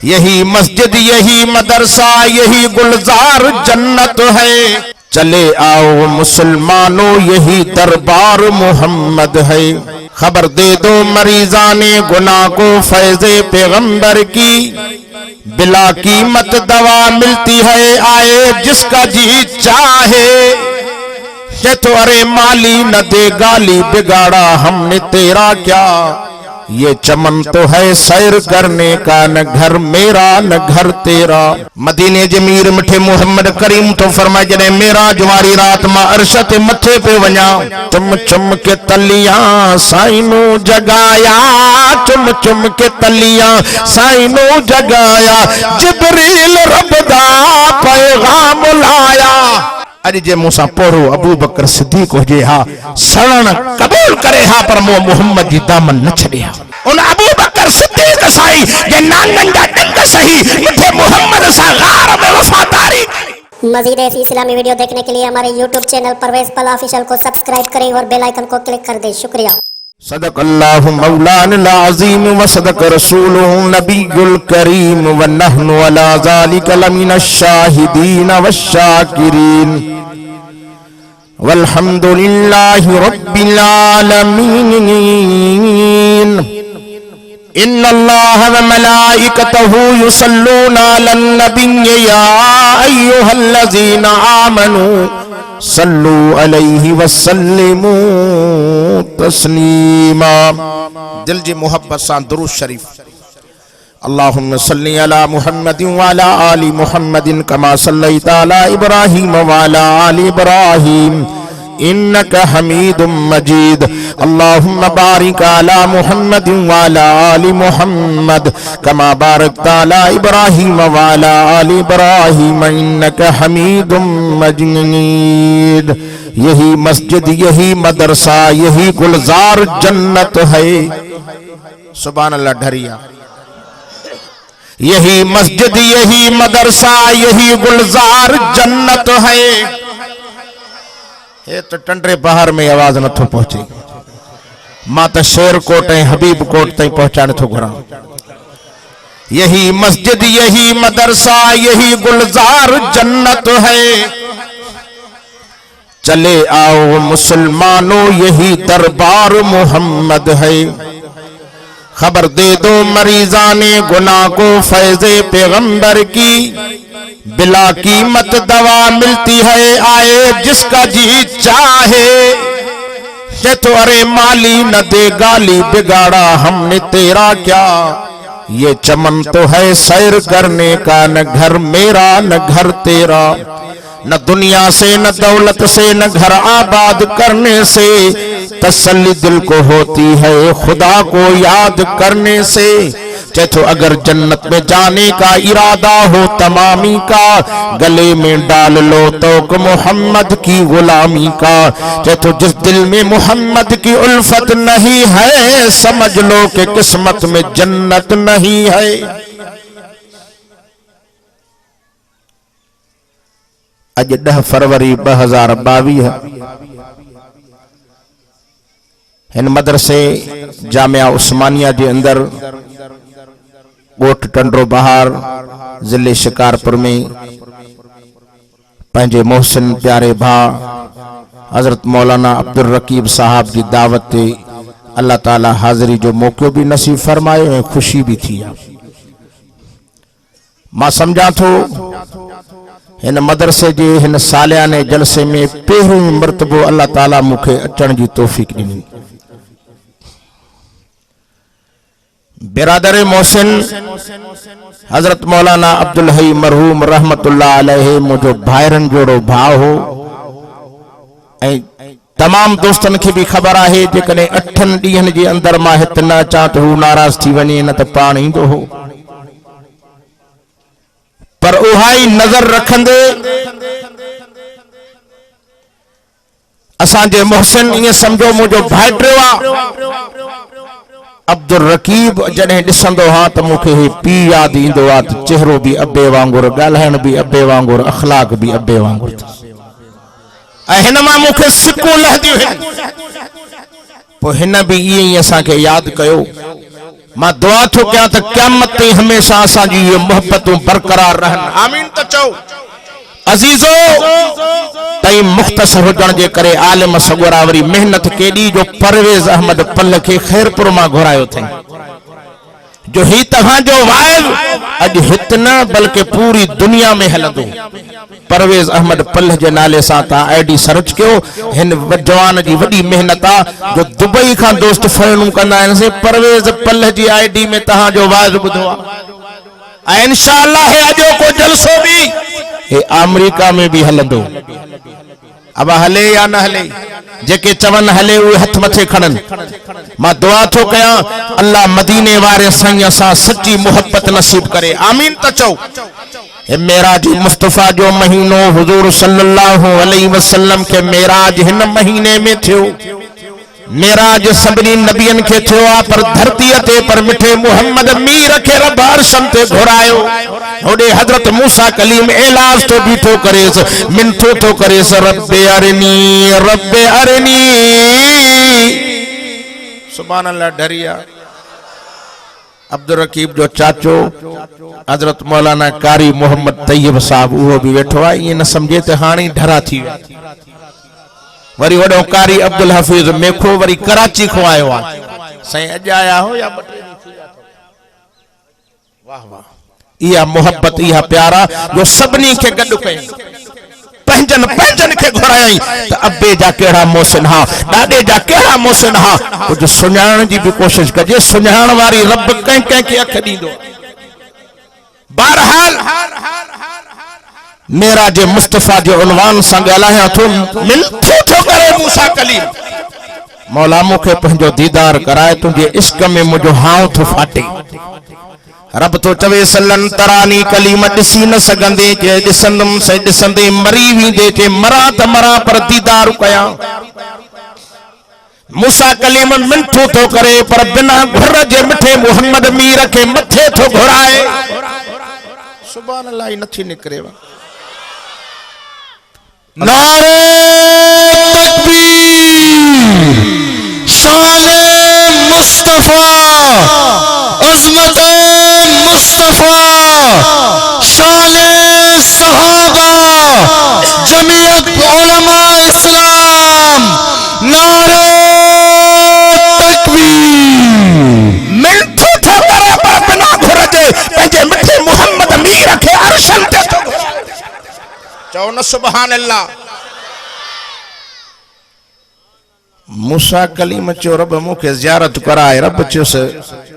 यही मस्जिद यही मदरसा यही गुलजार जन्नत है। चले आओ मुसलमानों यही दरबार मोहम्मद है। खबर दे दो मरीजाने गुनाह को फैज़े पैगंबर की, बिला कीमत दवा मिलती है आए जिसका जी चाहे। ये तो अरे माली न दे गाली बिगाड़ा हमने तेरा क्या, ये चमन तो है सैर करने का न घर मेरा न घर तेरा। मदीने जमीर मिठे मोहम्मद करीम तो फरमाए जने मेरा जुवारी रात मां अरशत मथे पे वञा, चुम चुम के तलियां साइनो जगाया, चुम चुम के तलियां साइनो जगाया, जिब्रील रब दा पैगाम लाया। अरे जे मूसा पोरो अबू बकर सिद्दीक हो जे हा शरण कबूल करे हा, पर मो मोहम्मद जी दामन न छड़े हा। उन अबू बकर सिद्दीक साई जे नांगन दा डंग सही मिठे मोहम्मद सा गार में वफादारी। मज़ीद ऐसी इस्लामी वीडियो देखने के लिए हमारे YouTube चैनल परवेज़ पल ऑफिशियल को सब्सक्राइब करें और बेल आइकन को क्लिक कर दें। शुक्रिया। सदक़ल्लाहु मौलाना अज़ीम व सदक़ रसूलुहु नबियुल करीम व नहनु अला ज़ालिका लमिनश शाहिदीन वश्शाकिरीन वल्हम्दुलिल्लाहि रब्बिल आलमीन। इन्नल्लाह व मलाइकतहु युसल्लूना अलन नबिय्य या अय्युहल्लज़ीना आमनू सल्लू अलैहि वसल्लिमू तस्लीमा। दिल जी मोहब्बत सां दुरूद शरीफ। अल्लाहुम्मा सल्ली अला मुहम्मदिन व अला आलि मुहम्मदिन कमा सल्लैता अला इब्राहीम व अला आलि इब्राहीम इन्नका हमीदुम मजीद। अल्लाहुम्मा बारिक अला मुहम्मदिन व अला आलि मुहम्मद कमा बारकता अला इब्राहीम व अला आलि इब्राहीम इन्नका हमीदुम मजीद। यही मस्जिद यही मदरसा यही गुलजार जन्नत है। सुभान अल्लाह ढरिया। यही मस्जिद यही मदरसा यही गुलजार जन्नत है। ये तो टंडरे बहार में आवाज न थो पहुंचे, मां तो शेर कोट हबीब कोट ताईं पहुंचाने थो घुरा। यही मस्जिद यही मदरसा यही गुलजार जन्नत है। चले आओ मुसलमानों यही दरबार मोहम्मद है। खबर दे दो मरीजाने गुनाह को फैज़े पैगंबर की, बिला कीमत दवा मिलती है आए जिसका जी चाहे। ये तो अरे माली न दे गाली बिगाड़ा हमने तेरा क्या, ये चमन तो है सैर करने का न घर मेरा न घर तेरा। न दुनिया से न दौलत से न घर आबाद करने से तसल्ली दिल को होती है खुदा को याद करने से। चेतो अगर जन्नत में जाने का इरादा हो तमामी का, गले में डाल लो तोक मोहम्मद की गुलामी का। चेतो जिस दिल में मोहम्मद की उल्फत नहीं है समझ लो कि किस्मत में जन्नत नहीं है। अज 10 फरवरी 2022 इन मदरसे जामिया उस्मानिया के अंदर गोठ टंडरो बहार जिले शिकारपुर में पंहिंजे मोहसिन प्यारे भा हजरत मौलाना अब्दुल रकीब साहब की दावत ते अल्लाह ताला हाज़िरी जो मौको भी नसीब फरमायो ऐं खुशी भी थी। मां समझा थो इन मदरसे जे इन सालियाने जलसे में पहिरियों मर्तबो अल्लाह ताला मुखे अचण जी तौफीक ॾिनी। बिरादर मोहसिन हजरत मौलाना अब्दुल हई मरहूम रहमतुल्लाह अलैहि मुझो भाइरन जोड़ो भाव हो। तमाम दोस्तन की भी खबर है जेकॾहिं 8 ॾींहनि जे अंदर मां हिते न अचां त हू नाराज़ थी वञे न त पाण ईंदो हो। पर उहाई नजर रखंदे असांजे मोहसिन ये समझो मुझो भाइटियो आहे अब्दुल रकीब जॾहिं ॾिसंदो हा त मूंखे हे पी यादि ईंदो आहे त चेहरो भी अबे वांगुर ॻाल्हाइण भी अबे वांगुर अखलाक भी अबे वांगुर ऐं हिन मां मूंखे सिकूं लहंदियूं आहिनि। पोइ हिन भी ईअं ई असांखे यादि कयो मां दुआ थो कयां त क़यामत ते हमेशा असांजी ये मोहब्बतूं बरकरार रहन। आमीन त चओ। अजीजो तई मुख्तसर हुजण जे करे आलिम सगोरा वरी मेहनत केडी जो परवेज अहमद पल के खैरपुर मां घुरायो थई जो ही तहां जो वाइज अज हित न बल्कि पूरी दुनिया में हलंदो। परवेज अहमद पल जे नाले सां ता आईडी सर्च कयो। हिन जवान जी वडी मेहनत आ जो दुबई खां दोस्त फोन कंदा आहिनि से परवेज पल जी आईडी में तहां जो वाइज बुधो आ। इंशाअल्लाह हे अजो को जलसो भी हे अमेरिका में भी हलंदो। अब हले या न हले जेके चवन हले उहे हथ मथे खणन। मां दुआ थो कयां अल्लाह मदीने वारे संग सां सच्ची मोहब्बत नसीब करे। आमीन त चओ। हे मेराज मुस्तफा जो महीनो हुजूर सल्लल्लाहु अलैहि वसल्लम के मेराज हिन महीने में थियो। मेराज सभी नबियन के थियो आ पर धरती ते पर मिठे मोहम्मद मीर के रब अर्शन ते घुरायो। होडे हजरत मूसा कलीम एलाज तो बीठो करेस मिनथो तो करेस रब्बे अरनी सुभान अल्लाह। डरिया अब्दुल रकीब जो चाचो हजरत मौलाना कारी मोहम्मद तैयब साहब वो भी वेठो आ। ये न समझे ते हाणी डरा थी विया। वरी वडो कारी अब्दुल हफीज मेखो वरी कराची खो आयो आ। सही अज आया हो या बटे थी विया थो। वाह वाह। इहा मोहब्बत इहा प्यारा जो सभनी के गड कई पंजन के घुराई त अब्बे जा केड़ा मोहसिन हा डाडे जा केड़ा मोहसिन हा। कुछ सुञाण जी भी कोशिश कजे। सुञाण वारी रब कंहिं के अख दींदो। बहरहाल मेरा जे मुस्तफा जे उन्वान सां ॻाल्हायां थो मिलथो थो करे मूसा कलीम। मौला मूंखे पंहिंजो दीदार कराए तुंहिंजे इश्क में मुंहिंजो हाउ थो फाटे। रब तो चवे सलन तरानी कलीम ॾिसी न सघंदे जे ॾिसंदम से ॾिसंदे मरी वेंदे जे मरा त मरा पर दीदार कयां। मूसा कलीम मिनथो थो करे पर बिना घुर जे मिठे मोहम्मद मीर के मथे थो घुराए। सुभान अल्लाह ही नथी निकरे। नारे तकबीर शान मुस्तफा अज़मत मुस्तफा शान सहाबा जमीयत उलमा इस्लाम। नारे तकबीर मिलथो थो करे पर बिना घुर जे पंहिंजे मिठे मोहम्मद मीर के अर्शन ते थो घुराए। चओ न सुभान अल्लाह। मूसा कलीम चयो रब मूंखे ज़ियारत कराए। रब चयोस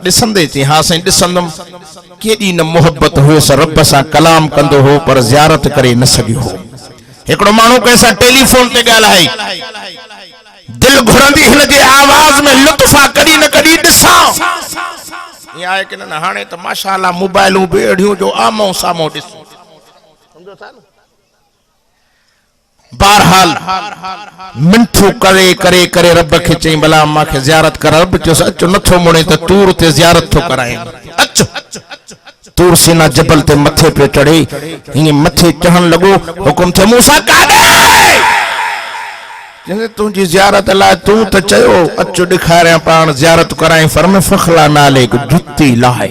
ॾिसंदे थी। हाँ साईं ॾिसंदम। केॾी न मोहब्बत हुयसि रब सां कलाम कंदो हो पर ज़ियारत करे न सघियो हो। हिकिड़ो माण्हू कंहिंसां टेलीफोन ते ॻाल्हाए दिल घुरंदी हिन जे आवाज़ में लुत्फा कॾहिं न कॾहिं ॾिसां। ईअं आहे की न हाणे त माशाअल्लाह मोबाइलूं बि अहिड़ियूं जो आमो साम्हूं ॾिसूं। सम्झो था न। बहरहाल मिनथो करे करे करे रब के चई भला मांखे ज़ियारत कर। रब चयोस अचो नथो मुड़े त तूर ते ज़ियारत थो कराए। अचो तूर सीना जबल ते मथे पे चढ़े। हीअं मथे चढ़न लॻो हुकुम थे मूसा काॾे जंहिं तुंहिंजी ज़ियारत लाइ तूं त चयो अचो ॾेखारियां पाण ज़ियारत कराए। फरमे फखला नाले जुती लाहे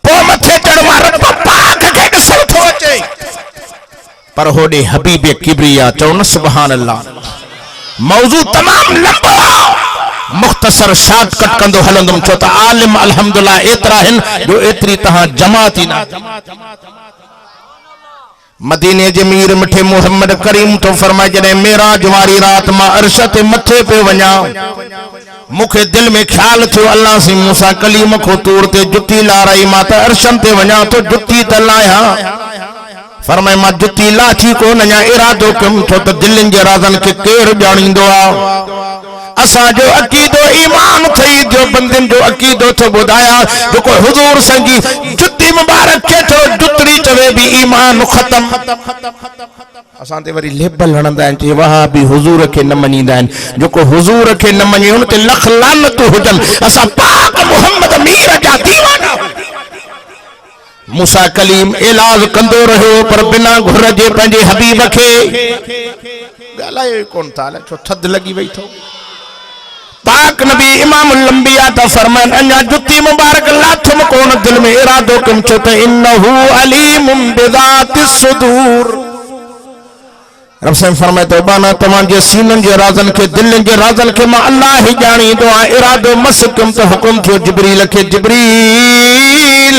पोइ मथे चढ़ मां रब पाक खे ॾिसो थो अचे। पर होडे हबीब किबरिया। चओ न सुभान अल्लाह। मौजू तमाम लंबो मुख्तसर शॉर्टकट कंदो हलंदुम छो त आलिम अल्हम्दुलिल्लाह एतरा हिन जो एतरी तहां जमात ही ना। मदीने जे मीर मिठे मोहम्मद करीम तो फरमाए जॾहिं मेराज वारी रात मां अर्श ते मथे पे वञा मूंखे दिल में ख्याल थियो अल्लाह से मूसा कलीम को तूर ते जुती लाराई। मां त अर्शन ते वञा तो जुती त लाया। फरमाए मां जुती लाठी को न इरादो कम छो त दिलनि जे राज़न के केर ॼाणींदो आ। असां जो अकीदो ईमान थई जो बंदन जो अकीदो तो बुधाया जो को हुजूर संगी जुती मुबारक के तो जुतरी चवे भी ईमान खत्म। असां ते वरी लेबल हणंदा आहिनि चई वहा भी हुजूर के न मञींदा आहिनि। जो को हुजूर के न मञे उन ते लख लानत हुजन। असां पाक मोहम्मद मीर जा दीवाना। मूसा कलीम इलाज कंदो रहो पर बिना घुर जे पंहिंजे हबीब खे ॻाल्हायो कोन था। छो थद लगी वई थो। पाक नबी इमामुल अंबिया ता फरमान अन्या जुती मुबारक लाथम कोन दिल में इरादो कम छो त इन्नहु अलीमुम बिज़ातिस सुदूर। रब साईं फरमाए तो बाना तमाम जे सीनन जे राज़न के दिलन जे राज़न के मां अल्लाह ही जानी दो इरादो मस कम तो हुक्म थियो जिब्रील के जिब्रील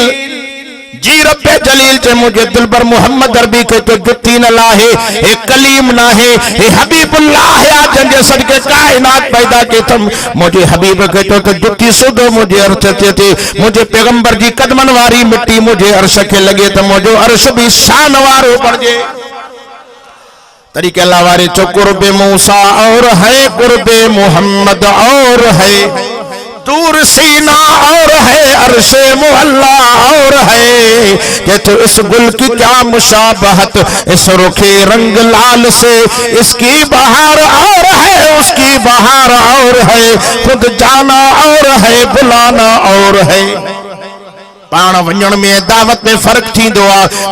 जी रब्बे जलील चे मुझे दिल पर मोहम्मद अरबी के तो जुत्ती न लाहे ए कलीम ना है ए हबीबुल्लाह है जंजे सदके कायनात पैदा के तुम मुझे हबीब के तो जुत्ती सुधो मुझे अर्थ थे मुझे पैगंबर जी कदमन वारी मिट्टी मुझे अर्श के लगे तो मुझे अर्श भी शान वारो पड़ जे तरीके अल्लाह वारे चो कुर्बे मूसा और है कुर्बे मोहम्मद और है दूर सीना और है अर्शे मुअल्ला और है कि तो इस गुल की क्या मुशाबहत इस रुखे रंग लाल से इसकी बहार और है उसकी बहार और है खुद जाना और है बुलाना और है पाण वञण में दावत में फर्क थी दो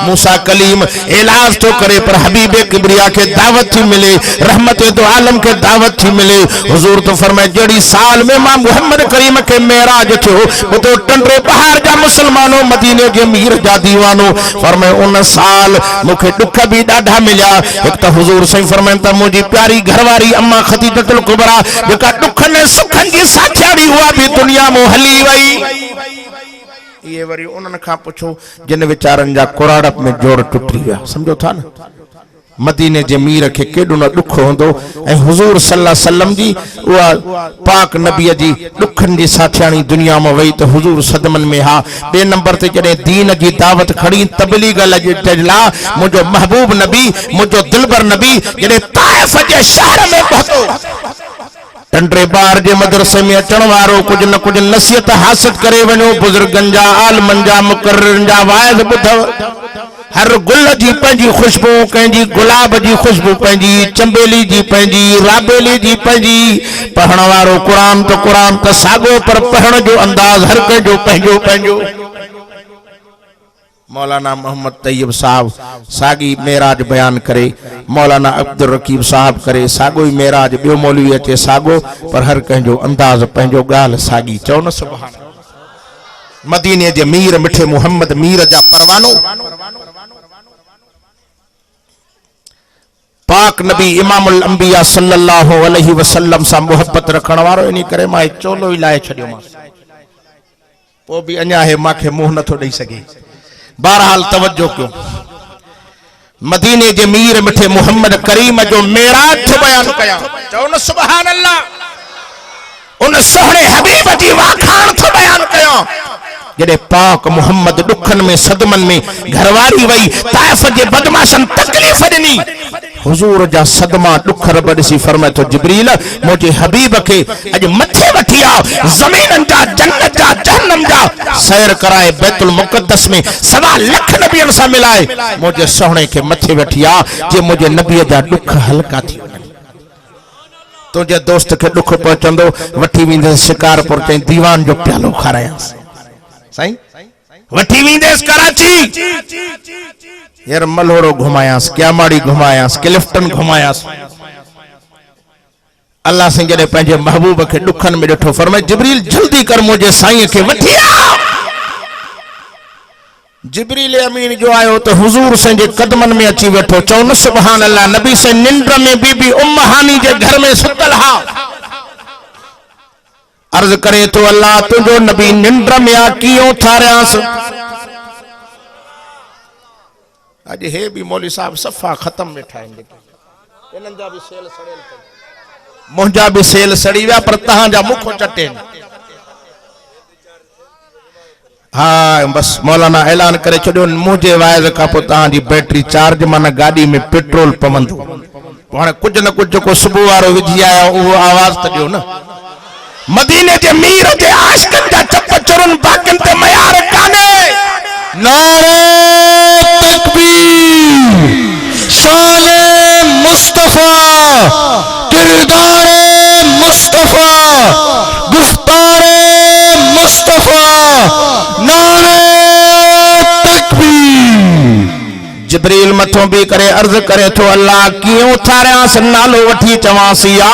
मूसा कलीम इलाज तो करे पर हबीबे किबरिया के दावत थी मिले रहमत दो आलम के दावत थी मिले हुजूर तो फरमाए जड़ी साल में मां मोहम्मद करीम के मेराज थियो वो तो टंडरे पहाड़ जा मुसलमानों मदीने के मीर जा दीवानो फरमाए उन साल मुखे दुख भी डाढा मिला एक तो हुजूर सही फरमाए त मुजी प्यारी घरवारी अम्मा खदीजतुल कुबरा जेका दुख ने सुखन जी साथियाड़ी हुआ भी दुनिया में हली वई ये वरी उन्हनि खां पुछो जिन वीचारनि जा कुराड़प में जोड़ टुटी विया समझो था न मदीने जे मीर के केॾो न दुख होंदो ऐं हुजूर सल्लल्लाहु अलैहि वसल्लम जी उहा पाक नबी जी दुखन जी साथियाणी दुनिया में वई तो हुजूर सदमन में हा बे नंबर ते जडे दीन जी दावत खड़ी तबलीग ला मुझो महबूब नबी मुझो दिलबर नबी जडे ताइफ जे शहर में पहुंचो टंडरे बार जे मदरसे में अचण वारो कुछ न कुछ नसीहत हासिल करे वनो बुजुर्गन जा आलमन जा मुकर्ररन जा वाइज बुधव हर गुल जी पंजी खुशबू कंजी गुलाब जी खुशबू पंजी चंबेली जी पंजी राबेली जी पंजी पढ़ण वारो कुरान तो सागो पर पढ़ण जो अंदाज हर के जो पंजो पंजो मौलाना मोहम्मद तैयब साहब सागी मेराज बयान करे मौलाना अब्दुल रकीब साहब करे सागो ही मेराज बियो मौलवी अचे सागो पर हर कंजो अंदाज पंजो गाल सागी चो न सुभान मदीने जे मीर मिठे मोहम्मद मीर जा परवानो पाक नबी इमामुल अंबिया सल्लल्लाहु अलैहि वसल्लम सा मोहब्बत रखण वारो इनी करे मां चोलो ही लाए छडियो मां पो भी अन्या है माखे मुंह न थो दई सके बहरहाल तवज्जो क्यों मदीने जे मीर मिठे मोहम्मद करीम जो मेराज थो बयान कया चओ न सुभान अल्लाह उन सोहणे हबीब जी वाखाण थो बयान कया जडे पाक मोहम्मद दुखन में सदमन में घरवारी वई ताइफ जे बदमाशन तकलीफ दिनी हुजूर जा सदमा दुख रब ॾिसी फरमाए तो जिब्रील मुझे हबीब के अज मथे वठी आओ जमीनन जा जन्नत जा जहन्नम जा सैर कराए बैतुल मुकद्दस में 1.25 लाख नबियन सा मिलाए मुझे सोहणे के मथे वठी आ जे मुझे नबी जा दुख हल्का थी तुझे दोस्त के दुख पहुंचंदो वठी विंदे शिकारपुर ते दीवान जो प्यालो खारायास सही वठी विंदेस कराची यार मलोड़ो घुमायास क्यामाड़ी घुमायास क्लिफ्टन घुमायास अल्लाह से जडे पंहिंजे महबूब के दुखन में ॾिठो फरमाए जिब्रील जल्दी कर मुझे साईं के वठी आ जिब्रील अमीन जो आयो तो हुजूर से जे कदमन में अची वेठो चओ न सुभान अल्लाह नबी से निंड में बीबी उम्म हानी जे घर में सुतल हा अर्ज करे तो अल्लाह तुझो नबी निंड में आ कियो थारियास आज हे भी मौली साहब सफा खत्म वेठा आहिनि इन्हनि जा भी सेल सड़ियल मुंहिंजा भी सेल सड़ी विया पर तहां जा मुख चटे हाँ बस मौलाना ऐलान करे छॾियो मुझे वाइज का पो तहां जी बैटरी चार्ज माना गाड़ी में पेट्रोल पवंदो हाणे कुछ न कुछ जो सुबह वारो विझी आया वो आवाज त ॾियो न मदीने जे मीर जे आशिकन जा चप चुरन बाकिन ते मयार काने नारे तकबीर शान मुस्तफा किरदार मुस्तफा गुफ्तार मुस्तफा नारे तकबीर जिब्रील मथों भी करे अर्ज करे तो अल्लाह क्यों थारियांस नालो वठी चवांस या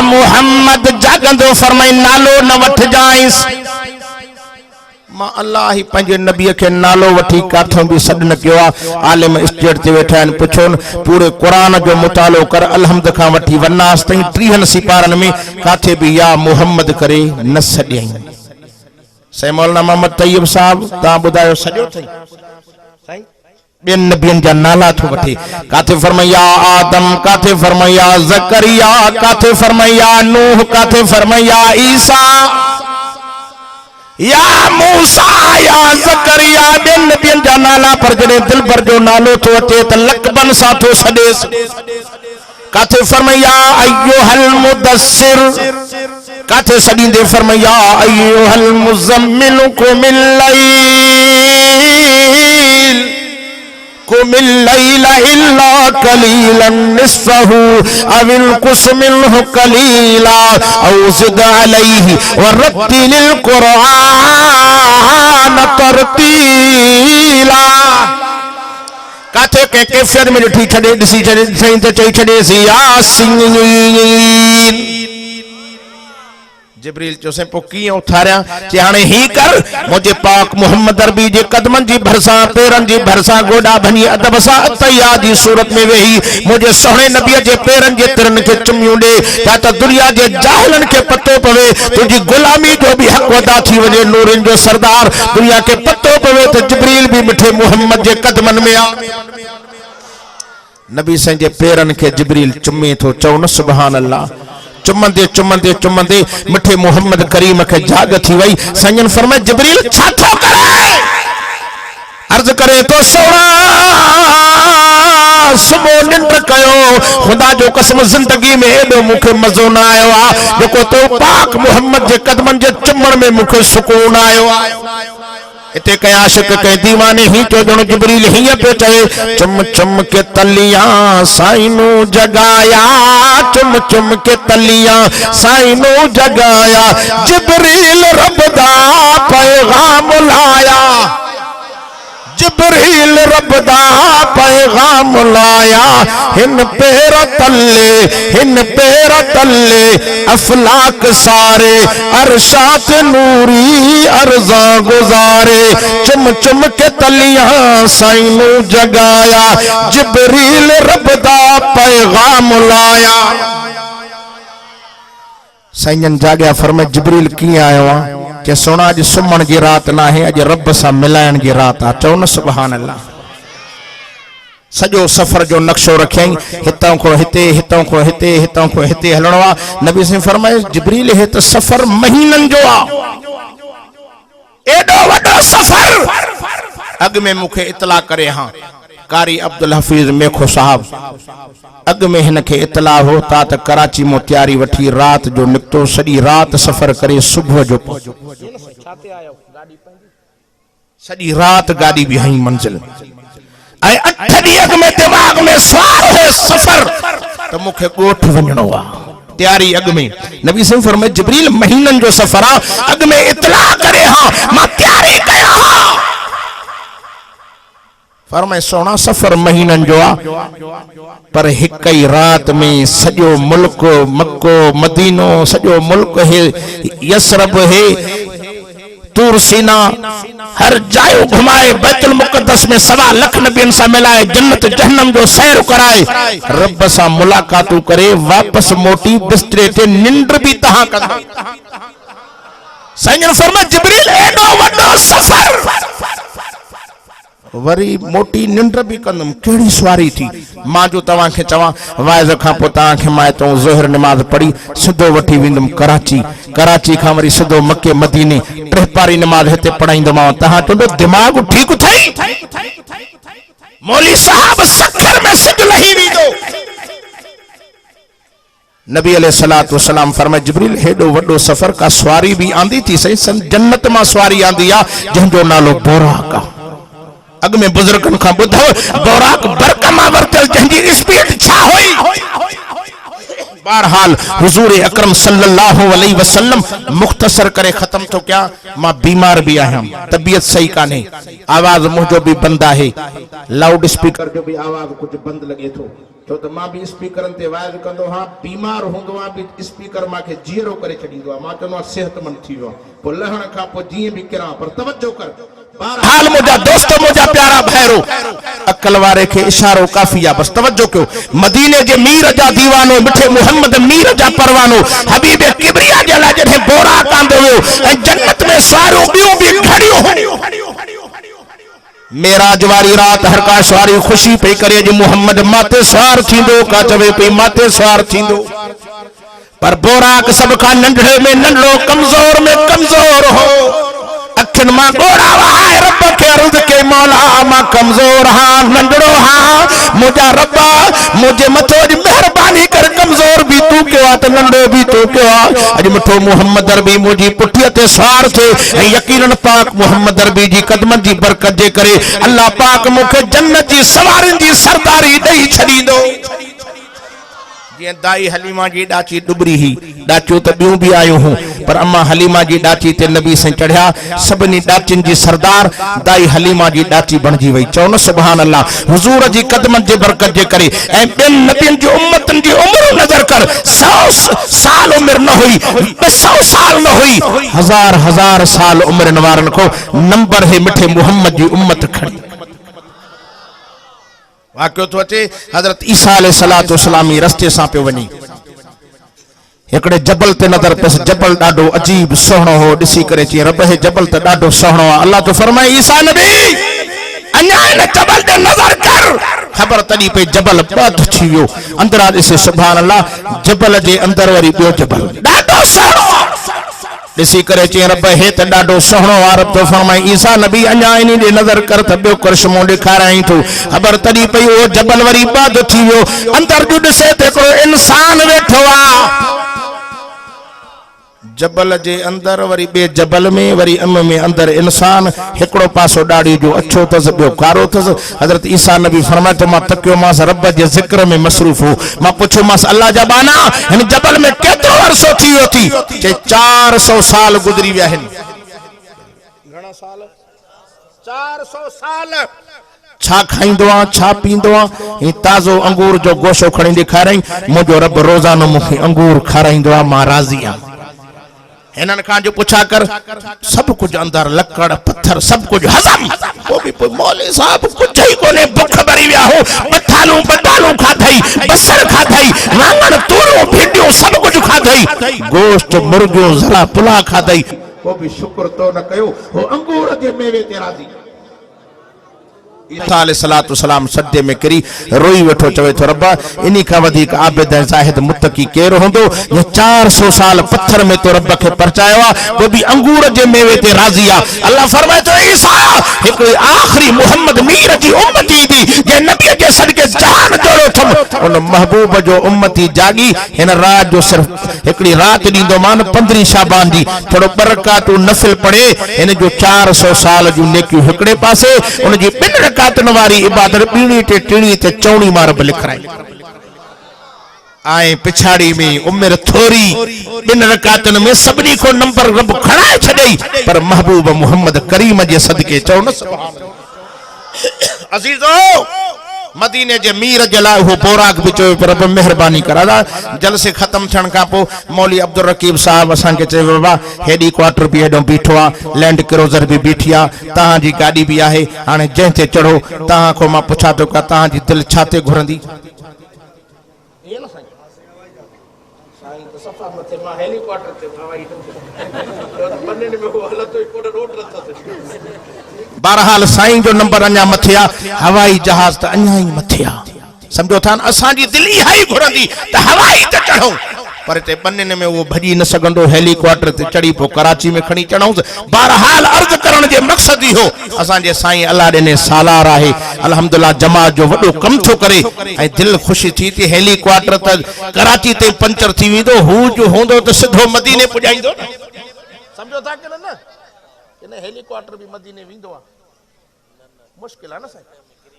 मुहम्मद जागंदो फरमाई नालो न वठ जाइस मां अल्लाह ही पंहिंजे नबी के नालो वठी काथों भी सॾ न कयो आहे। आलिम स्टेज ते वेठा आहिनि पुछो पूरे कुरान जो मुतालो कर अलहमद खां वठी वन्नास ताईं 30 सिपारनि में काथे भी या मुहम्मद करे न सॾियईं। सही मौलाना मोहम्मद तैयब साहब तव्हां ॿुधायो सॼो अथई बिन नबियन जा नाला थो वठे काथे फरमाया आदम काथे फरमाया ज़करिया काथे फरमाया नूह काथे फरमाया ईसा या मूसा या ज़करिया बिन नबियन जा नाला पर जड़े दिल भर जो नालो तो अचे त लकबन सा तो सडेस काथे फरमाया अय्युहल मुदस्सिर काथे सडींदे फरमाया अय्युहल मुज़म्मिल कुमिल लैल इल्ला कलीलन निस्फहु अविल कुस मिन्हु कलीला औ ज़िद अलैहि वरत्तिलिल कुरआन तरतीला काथे के कैफियत में ॾिठी छॾे ॾिसी छॾे सही त चई छॾेसि यासीन जिब्रील चोसे पो कीअं उथारिया चे हाणे ही कर मुझे पाक मोहम्मद अरबी जे कदमन जी भरसा पेरन जी भरसा गोडा भनी अदब सा अतया जी सूरत में वेही मुझे सोहणे नबी जे पेरन जे तिरन के चुमियूं दे त दुनिया जे जाहिलन के पतो पवे तुझी गुलामी जो भी हक अदा थी वने नूरन जो सरदार दुनिया के पतो पवे तो जिब्रील भी मिठे मोहम्मद जे कदमन में आ नबी सन जे पेरन के जिब्रील चुमे तो चौ न सुभान अल्लाह चुमंदे चुमंदे चुमंदे मिठे मोहम्मद करीम के जाग थी वही संजन फरमाए जिब्रील छा थो करे अर्ज करे तो सोना सुबह निंड कयो खुदा जो कसम जिंदगी में एडो मुखे मजो ना आयो आ जेको तो पाक मोहम्मद जे कदमन जे चुमण में मुखे सुकून आयो आ इते कई आशिक कई दीवाने ही तो जण जिब्रील ही पे चए चुम चुम के तलियां साइनू जगाया चुम चुम के तलियां साइनू जगाया जिब्रील रब दा पैगाम लाया जिब्रील रब दा पैगाम लाया हिन पैर तल्ले अफलाक सारे अरशात नूरी अर्जा गुजारे चुम चुम के तलियां साइनू जगाया जिब्रील रब दा पैगाम लाया साईं जाग्या फरमाए जिब्रील कीअं आयो आहे के सोना अज सुमण की रात ना है अज रब सा मिलायण की रात आ चौ न सुभान अल्लाह सजो सफर जो नक्शो रखियई हितां को हिते हितां को हिते हितां को हिते हलणो आ नबी से फरमाए जिब्रील है तो सफर महीनन जो आ एडो वडो सफर अग में मुखे इतला करे हां कारी अब्दुल हफीज मेखो साहब अग में हिन के इतला होता त कराची मो तैयारी वठी रात जो निकतो सड़ी रात सफर करे सुबह जो सड़ी रात गाड़ी भी हई मंजिल आई 8 डी अग में दिमाग में सवार है सफर तो मुखे गोठ वणो आ तैयारी अग में नबी से फरमाए जिब्रील महीनन जो सफर आ अग में इतला करे हां मां तैयारी कया हां फरमाए सोना सफर महीनन जो आ पर एक ही रात में सजो मुल्क मक्को मदीनो सजो मुल्क है यसरब है तूर सीना हर जायो घुमाए बैतुल मुकद्दस में 1.25 लाख नबियन सा मिलाए जन्नत जहन्नम जो सैर कराए रब सा मुलाकातू करे वापस मोटी बिस्तरे ते निंद्र भी तहां कंदा साईं फरमाए जिब्रील एडो वडो सफर वरी मोटी निंड भी कंदम केड़ी सवारी थी मां जो तवा के चवा वाइज खां पो ता के माए तो ज़ोहर नमाज पढ़ी सिधो वठी विंदम कराची खां वरी सिधो मक्के मदीने ट्रहपारी नमाज हेते पढ़ाईंदम तहां तो दिमाग ठीक थई मौली साहब सखर में सिध लही विदो नबी अलैहिस्सलातु वस्सलाम फरमाए जिब्रील हेडो वडो सफर का सवारी भी आंदी थी सही जन्नत मां सवारी आंदी आ जंजो नालो बोराक अग में बुजुर्गन का बुधो बोराक बरकमा वरतल जंजी स्पीड छा होई बहरहाल हुजूर अकरम सल्लल्लाहु अलैहि वसल्लम मुख्तसर करे खत्म तो क्या मां बीमार भी आहियां तबीयत सही काने आवाज मुझो भी बंद है लाउड स्पीकर जो भी आवाज कुछ बंद लगे थो छो तो मां भी स्पीकरन ते वाइज कंदो हां बीमार होंदो आ भी स्पीकर माके जीरो करे छडींदो आ मां चनो सेहतमंद थी वियो पो लहण का पो जी भी किरा पर तवज्जो कर बहरहाल मुझा दोस्तों मुझा प्यारा भैरो अकल वारे के इशारो काफी आ बस तवज्जो कयो मदीने जे मीर जा दीवानो मिठे मोहम्मद मीर जा परवानो हबीब किबरिया जे ला जथे बोरा कांदो ए जन्नत में सारो बियो भी खड़ियो मेराज वारी रात हरकाश वारी खुशी पे करे जे मोहम्मद माते सवार थींदो का चवे पे माते सवार थींदो पर बोराक सब का नंढड़े में नंढड़ो कमजोर में कमजोर हो अखिन मां गोड़ा वहाए रब के अर्ज के मौला मां कमजोर हां नंढड़ो हां मुझा रब्बा मुझे मथो जी मेहरबानी कर कमजोर भी तू क्यों आ त नंढो भी तू क्यों आ अज मथो मोहम्मद अरबी मुझी पुठिया ते सवार थे ए यकीनन पाक मोहम्मद अरबी जी कदमन जी बरकत जे करे अल्लाह पाक मुखे जन्नत जी सवारन जी सरदारी दई छडींदो जे दाई हलीमा जी डाची डुबरी ही डाचो त बियो भी आयो हूं पर अम्मा हलीमा जी डाची ते नबी से चढ़िया सबनी डाचिन जी सरदार दाई हलीमा जी डाची बनजी वई चौन सुभान अल्लाह हुजूर जी कदमन जे बरकत जे करे ए बिन नबियन जी उम्मतन जी उम्र नजर कर 100 साल उम्र न हुई 100 साल न हुई हजार हजार साल उम्र नवारन को नंबर है मिठे मोहम्मद जी उम्मत खड़ी वाक्यो तो अचे हजरत ईसा अलैहिस्सलातु वस्सलामी रस्ते सां पे वनी एकड़े जबल ते नजर पेस जबल डाडो अजीब सोहणो हो दिसी करे ची रब हे जबल ते डाडो सोहणो अल्लाह तो फरमाए ईसा नबी अन्या इन जबल ते नजर कर खबर तड़ी पे जबल बद थी वियो अंदरा दिसे सुभान अल्लाह जबल जे अंदर वरी बियो जबल डाडो सोहणो दिसी करे ची रब हे त डाडो सोहणो रब तो फरमाए ईसा नबी अन्या इनी दे नजर कर त बियो करशमो दिखाराई तो खबर तड़ी पे ओ जबल वरी बद थी वियो अंदर जो दिसे ते को इंसान वेठो आ जबल जे अंदर वरी बे जबल में वरी अम में अंदर इंसान एकड़ो पासो डाड़ी जो अच्छो तस बियो कारो तस हजरत ईसा नबी फरमाए तो मां तकियो मास रब जे जिक्र में मसरूफ हो मां पूछो मास अल्लाह जा बाना इन जबल में केतरो अरसो थियो थी जे 400 साल गुजरी विया हन घणा साल 400 साल छा खाइंदो आ छा पींदो आ ई ताजो अंगूर जो गोशो खणी दिखारई मुजो रब रोजानो मुखे अंगूर खाराइंदो आ मां राजी आ इन्हन खां जो पुछा कर सब कुछ अंदर लकड़ पत्थर सब कुछ हजम वो भी मौलवी साहब कुछ ही कोने भूख भरी विया हो बटालू खाधई बसर खाधई वांगण तूरो भिंडियो सब कुछ खाधई गोश्त मुर्गियो जरा पुला खाधई वो भी शुक्र तो न कयो वो अंगूर जे मेवे ते राजी ईसा अलैहिस्सलातु वस्सलाम सद्दे में करी रोई वेठो चवे तो रब्बा इनी का वधिक आबिद ज़ाहिद मुत्तकी केर होंदो ये 400 साल पत्थर में तो रब के परचायो वो भी अंगूर जे मेवे ते राजी आ अल्लाह फरमाए तो ईसा एक आखिरी मोहम्मद मीर जी उम्मती दी जे नबी के सदके जान जोड़ो थम उन महबूब जो उम्मती जागी इन रात जो सिर्फ एकड़ी रात दींदो मान 15 शाबान दी थोड़ो बरकातु नफल पढ़े इन जो 400 साल जो नेकी एकड़े पासे उन जी बिन रकातन वारी इबादत बीणी ते टिणी ते चौणी मार लिखराई आए पिछाड़ी में उम्र थोरी बिन रकातन में सबनी को नंबर रब खड़ाए छडई पर महबूब मोहम्मद करीम जे सदके चौन अजीजो मदीने जे मीर जला हो बोराक बिचो पर रब मेहरबानी करादा जलसे खत्म थण का पो मौली अब्दुल रकीब साहब असा के चे बाबा हेडी क्वार्टर भी एडो बीठो लैंड क्रूजर भी बीठिया ता जी गाड़ी भी आहे हाने जेते चढ़ो ता को मा पुछा तो का ता जी दिल छाते घुरंदी ये ना साईं तो सफा मथे मा हेलीकॉप्टर ते हवाई तो बन्ने में वो हालत तो कोड रोड रता बहरहाल साईं जो नंबर अन्या मथिया हवाई जहाज त अन्या ही मथिया समझो था असा जी दिल ही घुरंदी त हवाई ते चढ़ो पर ते बन्ने में वो भजी न सगंदो हेलीकॉप्टर ते चढ़ी पो कराची में खणी चढ़ो बहरहाल अर्ज करण जे मकसद ही हो असा जे साईं अल्लाह देने सालार आहे अल्हम्दुलिल्लाह जमात जो वडो कम थो करे ए दिल खुशी थी थी हेलीकॉप्टर त कराची ते पंचर थी विंदो हु जो होंदो त सिधो मदीने पुजाइंदो समझो था कि न इन हेलीकॉप्टर भी मदीने विंदो आ मुश्किल है ना साईं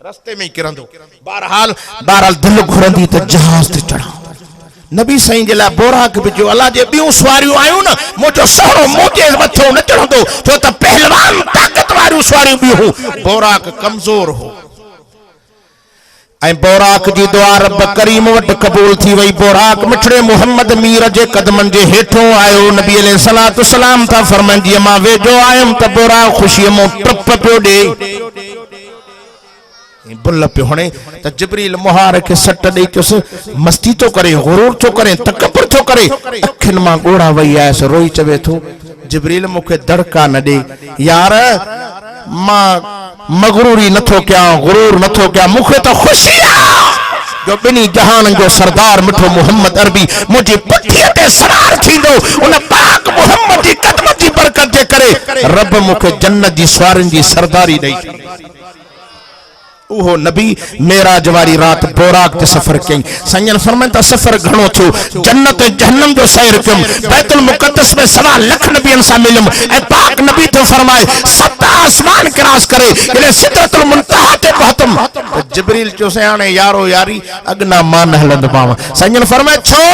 रस्ते में किरंदो बहरहाल दिल घुरंदी त जहाज ते चढ़ा नबी साईं जे लाइ बोराक बिजो अल्लाह जे ॿियूं सवारियूं आयूं न मुंहिंजो सोहरो मुंहिंजे मथो न चढ़ंदो छो त पहलवान ताक़त वारियूं सवारियूं ॿियूं हुयूं बोराक कमज़ोर हो ऐं बोराक जी दुआ रब करीम वटि क़बूल थी वई बोराक मिठड़े मोहम्मद मीर जे कदमनि जे हेठों आयो नबी अलैहि सलातो सलाम था फरमाइनि जीअं मां वेझो आयुमि त बोराक ख़ुशीअ मां टप पियो ॾे बुल पे होने त जिब्रील मुहार के सट दे चुस मस्ती तो करे गुरूर तो करे तकबर तो करे अखिन मां गोड़ा वई आयस रोई चवे थो जिब्रील मुखे दड़का न दे यार मां मगरूरी नथो क्या गुरूर नथो क्या मुखे तो खुशी आ जो बिनी जहान जो सरदार मिठो मोहम्मद अरबी मुझे पठिया ते सवार थींदो उन पाक मोहम्मद जी कदम जी बरकत जे करे रब मुखे जन्नत जी सवारन जी सरदारी दई उहो नबी मेराज वारी रात बोराक ते सफर कई संजन फरमाइन ता सफर घणो थियो जन्नत जहन्नम जो सैर कयम बैतुल मुक़द्दस में 1.25 लाख नबियन सा मिलम ए पाक नबी तो फरमाए 7 आसमान क्रॉस करे इले सिदरतुल मुंतहा ते पहुतम तो जिब्रील चो से हाने यारो यारी अगना मान हलंद पाव संजन फरमाए छो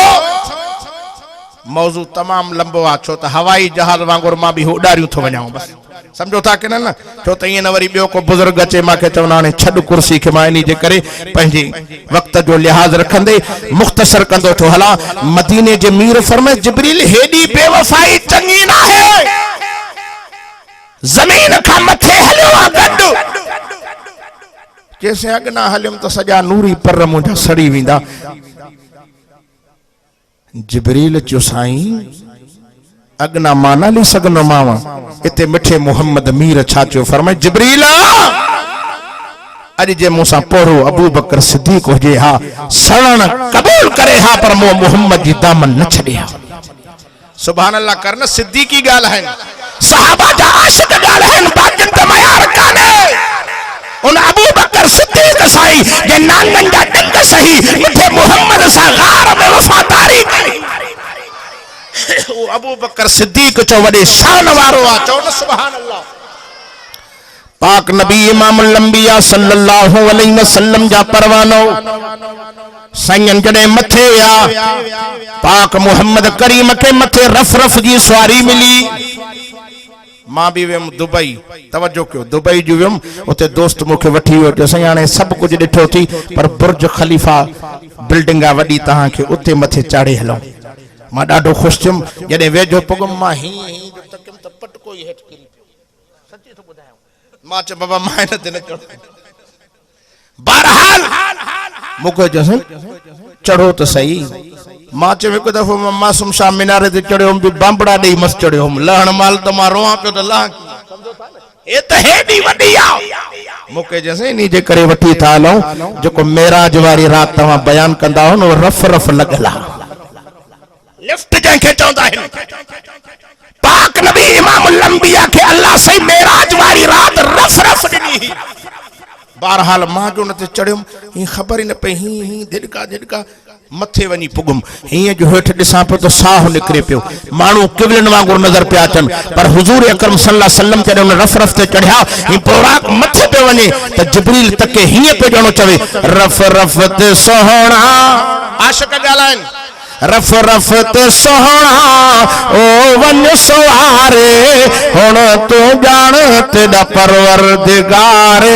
मौजू तमाम लंबो आ छो त हवाई जहाज वांगुर मां भी उडारियूं थो वञाऊं बस समझो था कि न छो त ईअं न वरी ॿियो को बुजुर्ग अचे मूंखे चवंदा हाणे छॾ कुर्सी खे मां इन जे करे पंहिंजे वक़्त जो लिहाज़ रखंदे मुख़्तसर कंदो थो हलां मदीने जे मीर फरमाए जिब्रील हेॾी बेवफ़ाई चङी न आहे ज़मीन खां मथे हलियो आहे गॾु जेसिं अॻिना हलियुमि त सॼा नूरी पर मुंहिंजा सड़ी वेंदा जिब्रील चयो साईं अगना माना ली सगनो मावा इते मिठे मोहम्मद मीर छा चयो फरमाए जिब्रील अज जे मूसा पोरो अबू बकर सिद्दीक होजे हा सरण कबूल करे हा पर मो मोहम्मद जी दामन न छड़े हा सुभान अल्लाह करन सिद्दीकी गाल है सहाबा जा आशिक गाल है बाकिन त मयार काने उन अबू बकर सिद्दीक साईं जे नांगन जा डंग सही मिठे मोहम्मद सा गार में वफादारी कई वो अबू बकर सिद्दीक चो वडे शान वारो आ चो न सुभान अल्लाह पाक नबी इमामुल अंबिया सल्लल्लाहु अलैहि वसल्लम जा परवानो संगन जडे मथे आ पाक मोहम्मद करीम के मथे रफ रफ जी सवारी मिली मां भी वेम दुबई तवज्जो कयो दुबई जो वेम उते दोस्त मुखे वठी वियो जसई हाने सब कुछ डिठो थी पर बुर्ज खलीफा बिल्डिंग आ वडी तहां के उते मथे चाड़े हलो मां डाडो खुश थियम जडे वेजो पुगम मां ही जो तकम त पट कोई हेठ किरी पियो सच्ची तो बुधायो मां च बाबा मां न ते न चढ़ बहरहाल मुको जसन चढ़ो तो सही मां च एक दफो मासूम शाह मीनारे ते चढ़ो भी बांबड़ा दे मस चढ़ो लहण माल तो मां रोआ पियो त ला समझो था न ए त हेडी वडी आ मुके जसे नी जे करे वठी था लो जो मेराज वारी रात तवा बयान कंदा हो न रफ रफ लगला लिफ्ट जंहिंखे चवंदा आहिनि पाक नबी इमामुल अंबिया के अल्लाह सही मेराज वारी रात रफ रफ ॾिनी बहरहाल मां जो न ते चढ़ियुम ही ख़बर न पई ही धिड़का धिड़का मथे वनी पुगम हिय जो हेठ दिसां पे तो साह निकरे पियो मानू किबलन वांगुर नजर पे अचन पर हुजूर अकरम सल्लल्लाहु अलैहि वसल्लम जडे उन रफ रफ ते चढ़िया ही बोराक मथे पे वने त जिब्रील तके हिय पे जणो चवे रफ रफ ते सोहणा आशिक गालाइन रफ रफ ते सोहणा ओ वन सवारे हुण तू जान तेरा परवरदिगारे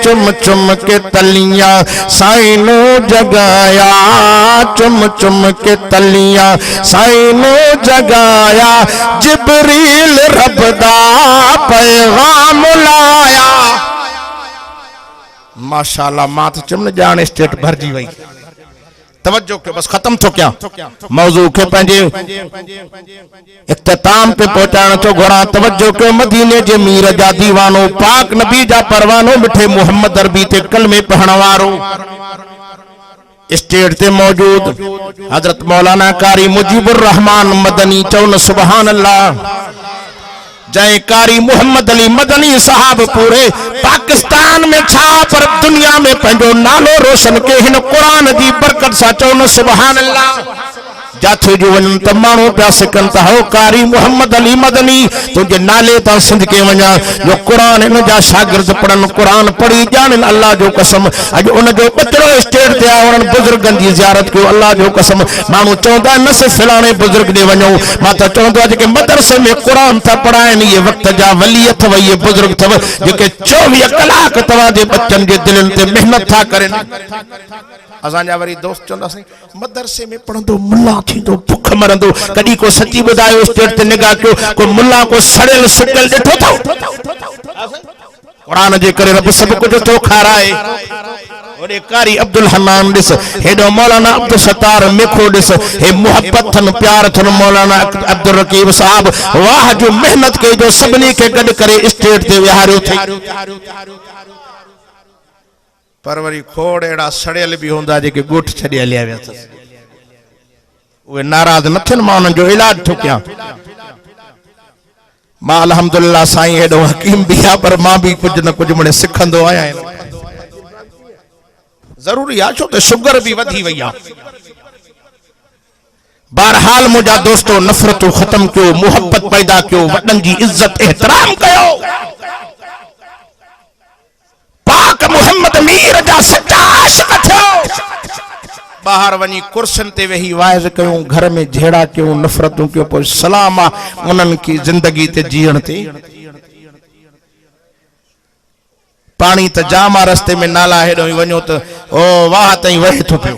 चुम चुम के तलियां साइनू जगाया चुम चुम के तलियां साइनू जगाया जिब्रील रब दा पैगाम लाया माशाअल्लाह मात चुम जान स्टेट भरजी वई तवज्जो के बस खत्म तो क्या मौजू के पंजे इख्तिताम पे पहुंचाने तो घोड़ा तवज्जो के मदीने जे मीर जा दीवानो पाक नबी जा परवानो मिठे मोहम्मद अरबी ते कलमे पढ़ण वारो स्टेट ते मौजूद हजरत मौलाना कारी मुजीबुर रहमान मदनी चौन सुभान अल्लाह जय कारी मोहम्मद अली मदनी साहब पूरे पाकिस्तान में छा पर दुनिया में पंजो नालो रोशन के हिन कुरान दी बरकत सा चौन सुभान अल्लाह जाथे जो वन तमानो प्या सिकन ता हो कारी मोहम्मद अली मदनी तुझे नाले ता सिंध के वना जो कुरान इन जा शागिर्द पढ़न कुरान पढ़ी जान अल्लाह जो कसम अज उन जो बचड़ो स्टेट ते आवण बुजुर्गन जी जियारत कयो अल्लाह जो कसम मानू चौंदा न से फलाणे बुजुर्ग दे वणो मा ता चौंदा जे मदरसे में कुरान था पढ़ाइन ये वक्त जा वली अथव ये बुजुर्ग थव जे 24 कलाक तवा दे बच्चन जे दिलन ते मेहनत था करेन असा जा वरी दोस्त चौंदा सही मदरसे में पढ़ंदो मुल्ला थींदो भूख मरंदो कदी को सच्ची बुधायो स्टेट ते निगाह कयो को मुल्ला को सड़ेल सुकल ॾिठो थो कुरान जे करे रब सब कुछ तो खाराए ओरे कारी Abdul Hannan this Hedo Maulana Abdul Sattar मेखो this हे मोहब्बत थन प्यार थन मौलाना अब्दुल रकीब साहब वाह जो मेहनत के जो सबनी के गड करे स्टेट ते विहारियो थे पर वरी खोड़ एड़ा सड़ेल भी होंदा जे के गोठ छड़िया लिया व्यस वे नाराज न थिन मां उन जो इलाज ठुकिया मां अल्हम्दुलिल्लाह साईं हेडो हकीम भी आ पर मां भी कुछ न कुछ मने सिखंदो आया जरूरी आ छो ते शुगर भी वधी वई आ बहरहाल मुझा दोस्तों नफरत खत्म कयो मोहब्बत पैदा कयो वडन जी इज्जत एहतराम कयो पाक मोहम्मद मीर जा सच्चा आशिक थियो बाहर वनी कुर्सन ते वेही वाइज कयो घर में झेड़ा कयो नफरतों कयो पो सलाम आ उनन की जिंदगी ते जीण ते पानी त जामा रस्ते में नाला हेडो वणो त ओ वाह तई वहे थो पियो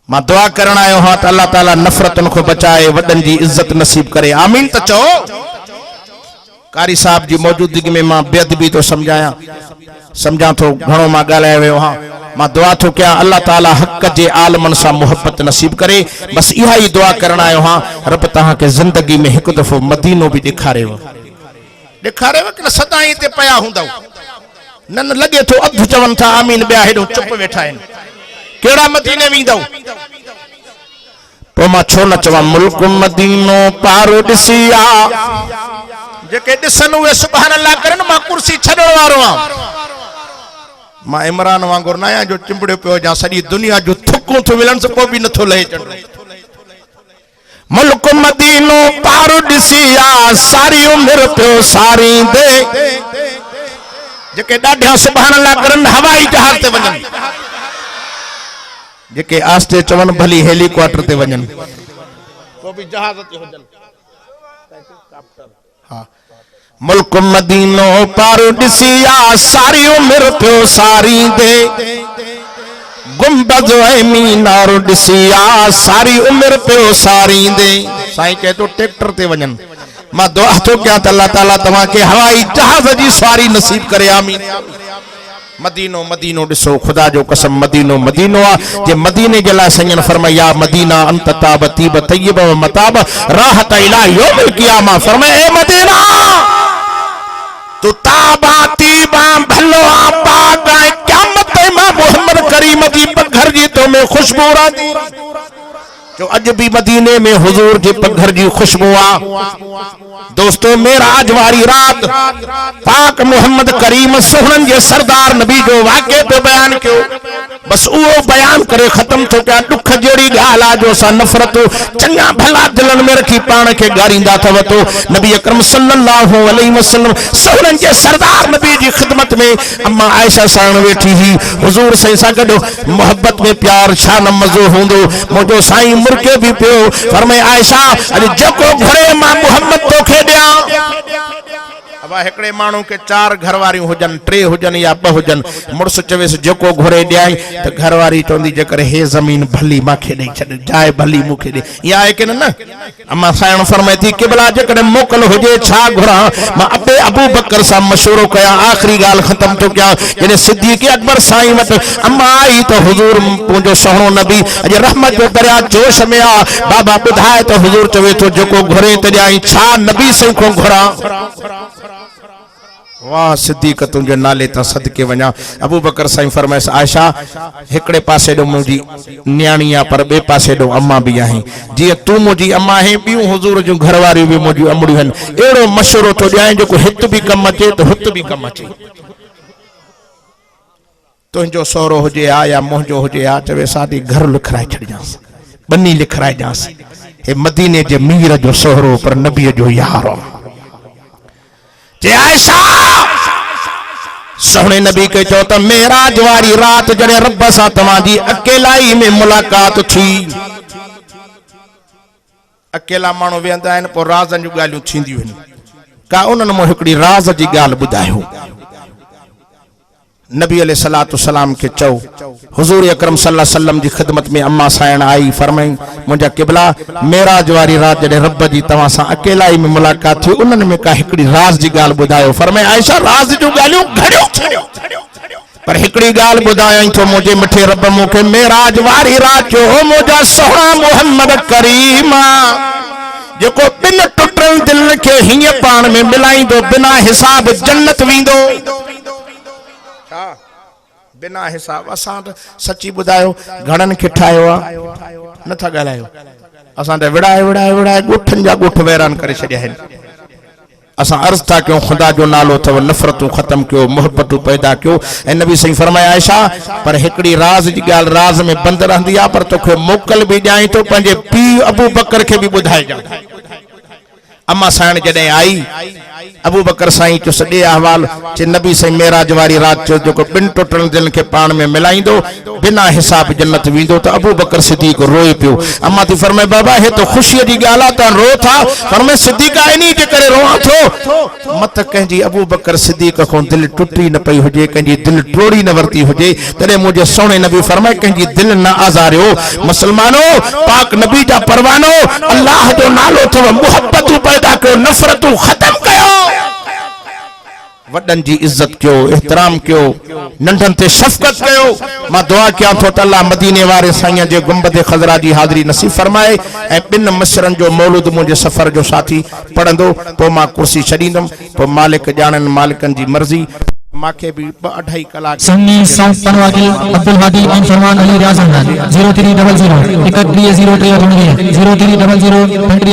मां दुआ करण आयो हां त अल्लाह ताला नफरतन को बचाए वडन जी इज्जत नसीब करे आमीन त चो कारी साहब जी मौजूदगी में मां बेअदबी तो समझा तो घणो मां गालाए वयो हां मां दुआ तो क्या अल्लाह ताला हक जे आलमन सा मोहब्बत नसीब करे बस इहा ही दुआ करण आयो हां रब तहां के जिंदगी में एक दफो मदीनो भी दिखारेव कि सदाई ते पया हुंदव नन लगे तो अध चवन था आमीन बिया हेडो चुप वेठा आइन केड़ा मदीने वींदव तो मां छो न चवा मुल्क मदीनो पारो दिसिया जेके दिसन वे सुभान अल्लाह करन मां कुर्सी छडण वारो आ मां इमरान वांगुर नया जो चिंबड़े पियो जा सॼी दुनिया जो थुकूं थो मिलन को भी नथो लहे चंडो मुल्क मदीनो पारो दिसिया सारी उम्र पियो सारी दे जेके ॾाढा सुभान अल्लाह करन हवाई जहाज ते वञन जेके आस्ते चवन भली हेलीकॉप्टर ते वञन को भी जहाज ते हुजन हां मुल्क मदीनो पारो दिसिया सारी उम्र पियो सारी दे गुंबद ए मीनार दिसिया सारी उम्र पियो सारी दे साईं कहे तो ट्रैक्टर ते वञन मां दुआ तो क्या त अल्लाह ताला तवा के हवाई जहाज जी सवारी नसीब करे आमीन मदीनो मदीनो दिसो खुदा जो कसम मदीनो मदीनो आ जे मदीने के ला सैयन फरमाया मदीना अंत ताबती बतय्यब व मताब राहत इला यौमिल क़ियामा फरमाए ए मदीना तो ताबाती बा भलो आबाद क़यामत में मोहम्मद करीम जी पघर जी तो में खुशबू रादी जो अज भी मदीने में हुजूर जी पघर जी खुशबू आ दोस्तों मेराज वारी रात पाक मोहम्मद करीम सोहन जे सरदार नबी जो वाक़े पे बयान क्यों बस वो बयान करे खत्म तो क्या दुख जोड़ी गाल आ जो सा नफरत चंगा भला दिलन में रखी पान के गारिंदा थव तो नबी अकरम सल्लल्लाहु अलैहि वसल्लम सोहन जे सरदार नबी जी खिदमत में अम्मा आयशा साण वेठी ही हुजूर से सा गडो मोहब्बत में प्यार छा न मजो होंदो मोजो साईं मुर्के भी पियो फरमाए आयशा अरे जको घरे मां मोहम्मद तो दिया अब एकड़े मानू के चार घरवारी हुजन ट्रे हुजन या ब हुजन मुर्स चवेस जको घुरे दियाई तो घरवारी चोंदी जकर हे जमीन भली माखे दे छड जाए भली मुखे दे या है के न अम्मा सायण फरमाई थी किबला जकड़े मोकल हुजे छा घुरा मां अबे अबू बकर सा मशवरो कया आखिरी गाल खत्म तो क्या जने सिद्दीक अकबर साईं वट अम्मा आई तो हुजूर पुंजो सोहणो नबी अज रहमत जो दरिया जोश में आ बाबा बुधाए तो हुजूर चवे तो जको घुरे त जाई छा नबी से को घुरा वाह सिद्दीक तुझे नाले ता सदके वना अबू बकर साईं फरमाइस आयशा एकड़े पासे दो मुजी न्याणिया पर बे पासे दो अम्मा भी आहे जी तू मुजी अम्मा है बियो हुजूर जो घरवारी भी मुजी अमड़ी हन एड़ो मशवरो तो जाए जो हित भी कम अचे तो हुत भी कम अचे तुझो सोरो होजे आ या मोहजो होजे आ चवे सादी घर लिखराए छड़जास बनी लिखराए जास हे मदीने जे मीर जो सोहरो पर नबी जो यारो जे आयशा सोहणे नबी के चो त मेराज वारी रात जड़े रब सा तवाजी अकेलाई में मुलाकात थी अकेला मानो वेंदा आहिनि पोइ राज़नि जूं ॻाल्हियूं थींदियूं आहिनि का उन्हनि मूं हिकिड़ी राज़ जी ॻाल्हि ॿुधायो नबी अलैहिस्सलातु सलाम के चओ हुजूर अकरम सल्लल्लाहु अलैहि वसल्लम जी खिदमत में अम्मा साइण आई फरमाई मुंहिंजा क़िबला मेराज वारी रात जॾहिं रब जी तव्हां सां अकेलाई में मुलाकात थी उन्हनि में का हिकिड़ी राज़ जी ॻाल्हि ॿुधायो फरमाई आयशा राज़ जूं ॻाल्हियूं घड़ियो पर हिकिड़ी ॻाल्हि ॿुधायई थो मुंहिंजे मिठे रब मूंखे मेराज वारी रात जो मुंहिंजा सोहणा मुहम्मद करीम जेको बिन टुटल दिल के हीअं पाण में मिलाईंदो बिना हिसाब जन्नत वेंदो बिना हिसाब असां सची ॿुधायो घणनि खे ठाहियो आहे नथा ॻाल्हायो असां त विड़ाए विड़ाए विड़ाए ॻोठनि जा ॻोठ वैरान करे छॾिया आहिनि असां अर्ज़ था कयूं ख़ुदा जो नालो अथव नफ़रतूं ख़त्म कयो मोहब्बतूं पैदा कयो ऐं नबी सही फरमाया आयशा पर हिकिड़ी राज़ जी ॻाल्हि राज़ में बंदि रहंदी आहे पर तोखे मोकल बि ॾियाई थो पंहिंजे पीउ अबू बकर खे बि ॿुधाइजां अम्मा साइण जॾहिं आई अबू बकर साईं चो सॼे अहवाल चे नबी साईं मेराज वारी रात जो जेको बिन टुटल दिल के पाण में मिलाईंदो बिना हिसाब जन्नत वेंदो त अबू बकर सिद्दीक़ रोए पियो अम्मा थी फरमाए बाबा हे तो ख़ुशीअ जी ॻाल्हि आहे तव्हां रो था फरमाए सिद्दीक़ इन्ही जे करे रोआं थो मत कंहिंजी अबू बकर सिद्दीक़ खां दिलि टुटी न पई हुजे कंहिंजी दिलि टोड़ी न वरिती हुजे तॾहिं मुंहिंजे सोणे नबी फरमाए कंहिंजी दिलि न आज़ारियो मुसलमानो पाक नबी जा परवानो अल्लाह जो नालो अथव मुहब्बतूं पैदा कयो नफ़रतूं ख़त्म कयो वडन जी इज्जत कयो एहतराम कयो नंढन ते शफकत कयो मां दुआ किया थो त अल्लाह मदीने वारे साईं जे गुंबद खज़रा जी हाज़री नसीब फरमाए ऐं बिन मसरन जो मौलूद मुझे सफर जो साथी पढ़ंदो तो मां कुर्सी छडींदम तो मालिक जानन मालिकन जी मर्जी माके भी 2.5 कलाक सन्नी साउथ पनवाकी अब्दुल हादी एंड फरमान अली रियाजन 0300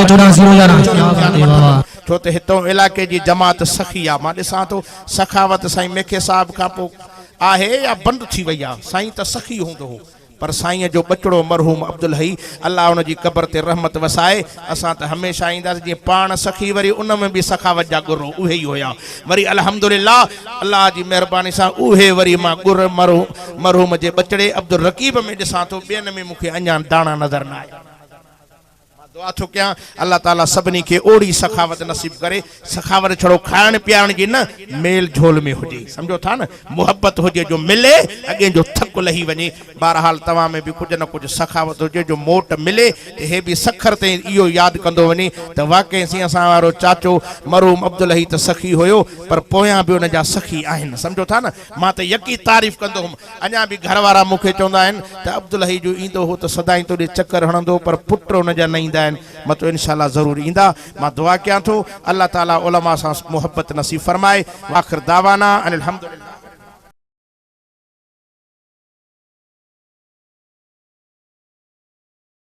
0300 छो त हितों इलाके जी जमात सखी आ मां ॾिसां थो सखावत साईं मेखे साहब खां पोइ आहे या बंदि थी वई आहे साईं त सखी हूंदो हो पर साईं जो बचड़ो मरहूम अब्दुल हई अल्लाह उन जी क़बर ते रहमत वसाए असां त हमेशह ईंदासीं जीअं पाण सखी वरी उन में बि सखावत जा गुरु उहे ई हुया वरी अल्हम्दुलिल्लाह अल्लाह जी महिरबानी सां उहे वरी मां गुरु मरहूम जे बचड़े अब्दुल रकीब में ॾिसां थो ॿियनि में मूंखे अञा दाणा नज़र न आया दुआ थो कयां अल्लाह ताला सभिनी खे ओड़ी सखावत नसीब करे सखावत छड़ो खाइण पीआरण जी न मेल झोल में हुजे समझो था न मोहब्बत हुजे जो मिले अॻे जो थक लही वञे बहरहाल तव्हां में बि कुझु न कुझु सखावत हुजे जो मोट मिले त हे बि सखर ते इहो यादि कंदो वञे त वाकई सी असां वारो चाचो मरहूम अब्दुल हई त सखी हुयो पर पोयां बि उन जा सखी आहिनि समझो था न मां त यकी तारीफ़ कंदो हुउमि अञा बि घर वारा मूंखे चवंदा आहिनि त अब्दुल हई जो ईंदो हो त सदाईं तोॾे चकर हणंदो पर पुट उन जा न ईंदा मत इंशाअल्लाह जरूर इंदा मां दुआ किया थो अल्लाह ताला उलमा सां मोहब्बत नसीब फरमाए आखिर दावाना अनिल हम्दुलिल्लाह।